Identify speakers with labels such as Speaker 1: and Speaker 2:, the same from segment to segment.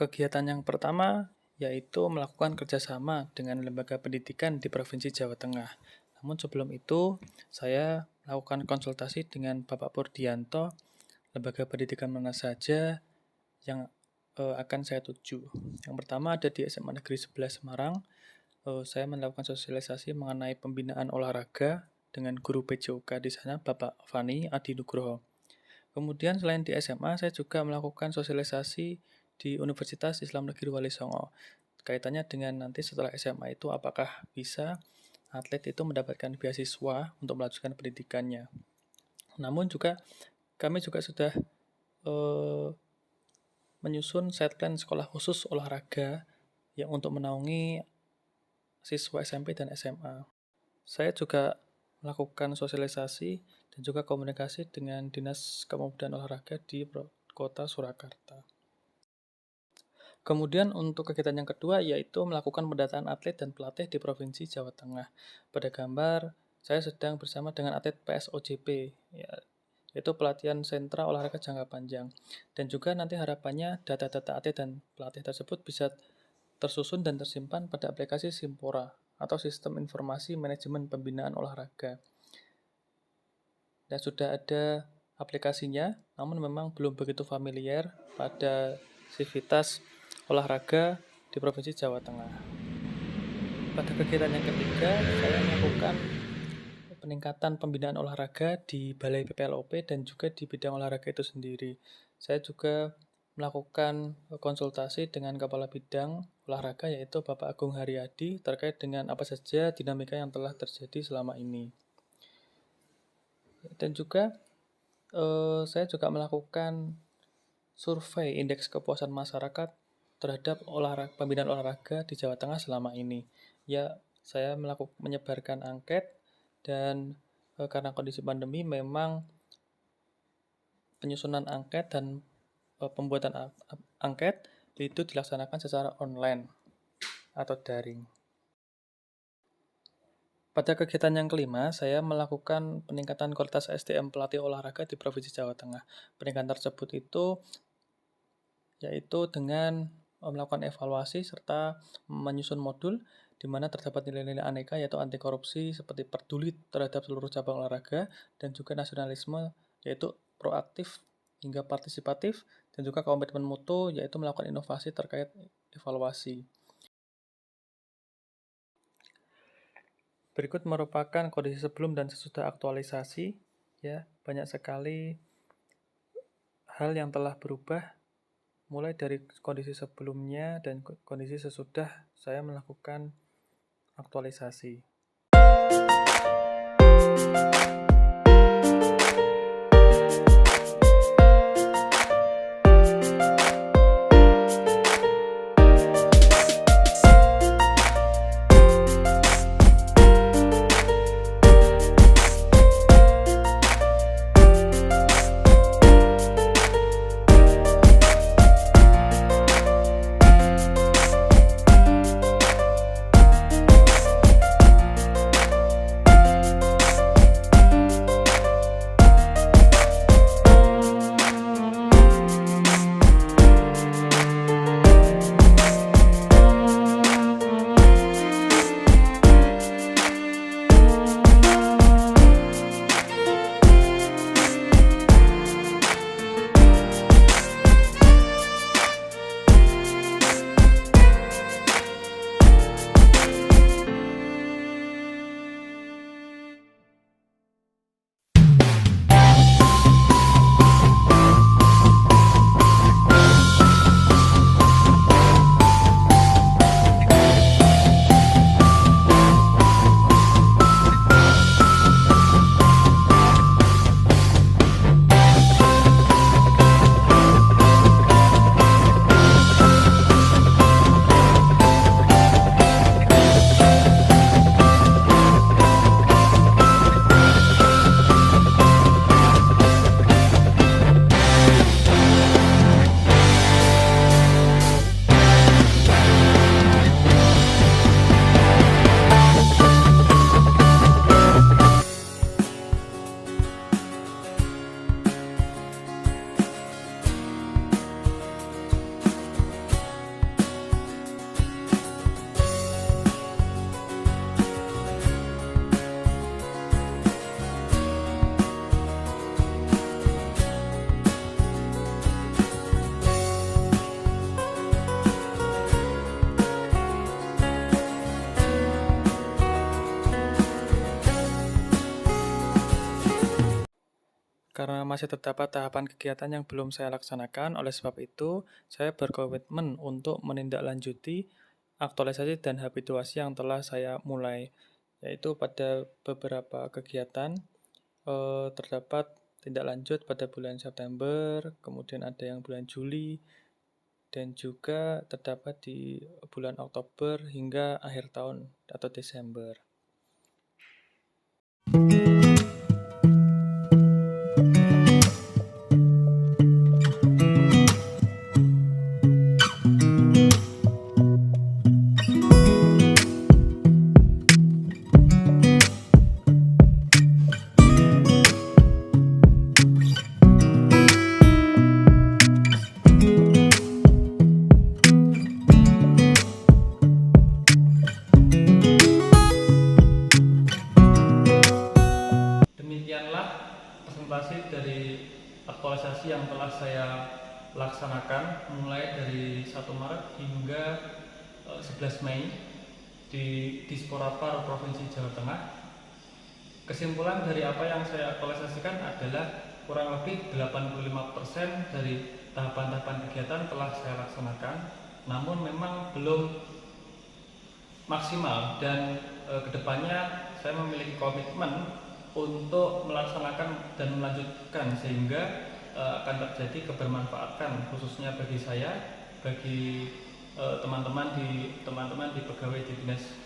Speaker 1: Kegiatan yang pertama yaitu melakukan kerjasama dengan lembaga pendidikan di Provinsi Jawa Tengah. Namun sebelum itu, saya melakukan konsultasi dengan Bapak Purdianto, lembaga pendidikan mana saja yang akan saya tuju. Yang pertama ada di SMA Negeri 11 Semarang. Saya melakukan sosialisasi mengenai pembinaan olahraga dengan guru PJOK di sana, Bapak Fani Adi Nugroho. Kemudian selain di SMA, saya juga melakukan sosialisasi di Universitas Islam Negeri Wali Songo. Kaitannya dengan nanti setelah SMA itu apakah bisa atlet itu mendapatkan beasiswa untuk melanjutkan pendidikannya. Namun juga kami juga sudah menyusun set plan sekolah khusus olahraga yang untuk menaungi siswa SMP dan SMA. Saya juga melakukan sosialisasi dan juga komunikasi dengan Dinas Kepemudaan Olahraga di Kota Surakarta. Kemudian untuk kegiatan yang kedua yaitu melakukan pendataan atlet dan pelatih di Provinsi Jawa Tengah. Pada gambar, saya sedang bersama dengan atlet PSOJP, yaitu pelatihan sentra olahraga jangka panjang. Dan juga nanti harapannya data-data atlet dan pelatih tersebut bisa tersusun dan tersimpan pada aplikasi Simpora atau Sistem Informasi Manajemen Pembinaan Olahraga. Dan sudah ada aplikasinya, namun memang belum begitu familiar pada sivitas olahraga di Provinsi Jawa Tengah. Pada kegiatan yang ketiga, saya melakukan peningkatan pembinaan olahraga di Balai PPLOP dan juga di bidang olahraga itu sendiri. Saya juga melakukan konsultasi dengan Kepala Bidang Olahraga yaitu Bapak Agung Haryadi terkait dengan apa saja dinamika yang telah terjadi selama ini. Dan juga saya juga melakukan survei indeks kepuasan masyarakat terhadap pembinaan olahraga di Jawa Tengah selama ini. Ya, saya menyebarkan angket dan karena kondisi pandemi memang penyusunan angket dan pembuatan angket itu dilaksanakan secara online atau daring. Pada kegiatan yang kelima, saya melakukan peningkatan kualitas SDM pelatih olahraga di Provinsi Jawa Tengah. Peningkatan tersebut itu yaitu dengan melakukan evaluasi serta menyusun modul di mana terdapat nilai-nilai aneka yaitu anti korupsi seperti peduli terhadap seluruh cabang olahraga dan juga nasionalisme yaitu proaktif hingga partisipatif dan juga komitmen mutu yaitu melakukan inovasi terkait evaluasi. Berikut merupakan kondisi sebelum dan sesudah aktualisasi, ya, banyak sekali hal yang telah berubah mulai dari kondisi sebelumnya dan kondisi sesudah saya melakukan aktualisasi. Karena masih terdapat tahapan kegiatan yang belum saya laksanakan, oleh sebab itu, saya berkomitmen untuk menindaklanjuti aktualisasi dan habituasi yang telah saya mulai, yaitu pada beberapa kegiatan terdapat tindak lanjut pada bulan September, kemudian ada yang bulan Juli, dan juga terdapat di bulan Oktober hingga akhir tahun atau Desember. Demikianlah presentasi dari aktualisasi yang telah saya laksanakan mulai dari 1 Maret hingga 11 Mei di Disporapar Provinsi Jawa Tengah. Kesimpulan dari apa yang saya aktualisasikan adalah kurang lebih 85% dari tahapan-tahapan kegiatan telah saya laksanakan, namun memang belum maksimal dan kedepannya saya memiliki komitmen untuk melaksanakan dan melanjutkan sehingga akan terjadi kebermanfaatan khususnya bagi saya, bagi teman-teman di pegawai di Dinas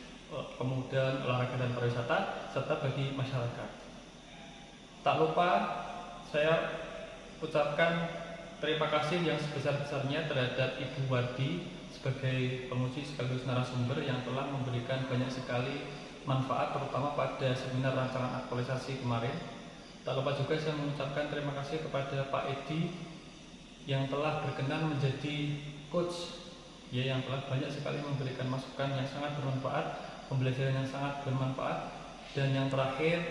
Speaker 1: Pemuda, Olahraga dan Pariwisata serta bagi masyarakat. Tak lupa saya ucapkan terima kasih yang sebesar-besarnya terhadap Ibu Wardi sebagai penguji sekaligus narasumber yang telah memberikan banyak sekali manfaat terutama pada seminar rancangan aktualisasi kemarin. Tak lupa juga saya mengucapkan terima kasih kepada Pak Edi yang telah berkenan menjadi coach, ya, yang telah banyak sekali memberikan masukan yang sangat bermanfaat, pembelajaran yang sangat bermanfaat. Dan yang terakhir,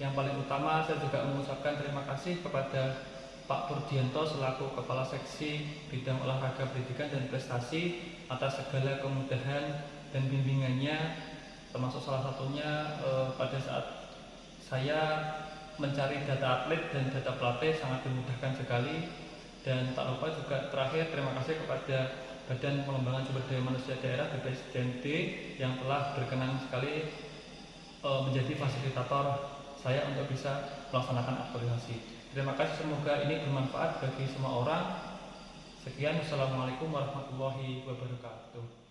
Speaker 1: yang paling utama, saya juga mengucapkan terima kasih kepada Pak Purdianto selaku Kepala Seksi Bidang Olahraga Pendidikan dan Prestasi atas segala kemudahan dan bimbingannya, termasuk salah satunya pada saat saya mencari data atlet dan data pelatih sangat dimudahkan sekali. Dan tak lupa juga terakhir terima kasih kepada Badan Pengembangan Sumber Daya Manusia Daerah BPSDMD yang telah berkenan sekali menjadi fasilitator saya untuk bisa melaksanakan aktualisasi. Terima kasih, semoga ini bermanfaat bagi semua orang. Sekian, wassalamualaikum warahmatullahi wabarakatuh.